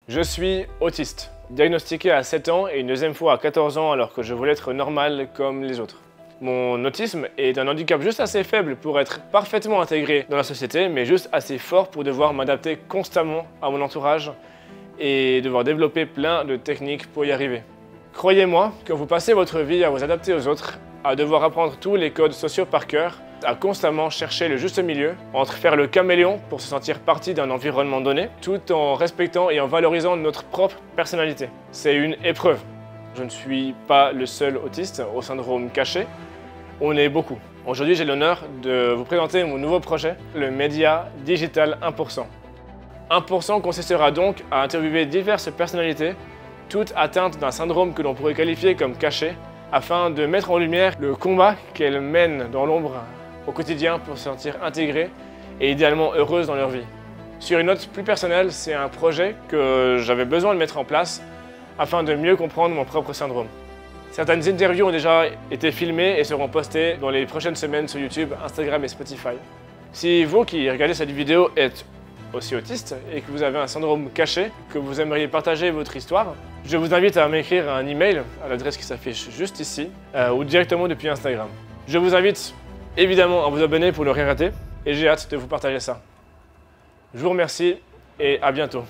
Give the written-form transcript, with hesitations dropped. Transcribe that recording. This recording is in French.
Je suis autiste, diagnostiqué à 7 ans et une deuxième fois à 14 ans alors que je voulais être normal comme les autres. Mon autisme est un handicap juste assez faible pour être parfaitement intégré dans la société, mais juste assez fort pour devoir m'adapter constamment à mon entourage et devoir développer plein de techniques pour y arriver. Croyez-moi, quand vous passez votre vie à vous adapter aux autres, à devoir apprendre tous les codes sociaux par cœur, à constamment chercher le juste milieu, entre faire le caméléon pour se sentir partie d'un environnement donné, tout en respectant et en valorisant notre propre personnalité. C'est une épreuve. Je ne suis pas le seul autiste au syndrome caché, on est beaucoup. Aujourd'hui, j'ai l'honneur de vous présenter mon nouveau projet, le Média Digital 1%. 1% consistera donc à interviewer diverses personnalités, toutes atteintes d'un syndrome que l'on pourrait qualifier comme caché, afin de mettre en lumière le combat qu'elles mènent dans l'ombre au quotidien pour se sentir intégrées et idéalement heureuses dans leur vie. Sur une note plus personnelle, c'est un projet que j'avais besoin de mettre en place afin de mieux comprendre mon propre syndrome. Certaines interviews ont déjà été filmées et seront postées dans les prochaines semaines sur YouTube, Instagram et Spotify. Si vous qui regardez cette vidéo êtes aussi autiste et que vous avez un syndrome caché, que vous aimeriez partager votre histoire, je vous invite à m'écrire un email à l'adresse qui s'affiche juste ici ou directement depuis Instagram. Je vous invite évidemment à vous abonner pour ne rien rater et j'ai hâte de vous partager ça. Je vous remercie et à bientôt.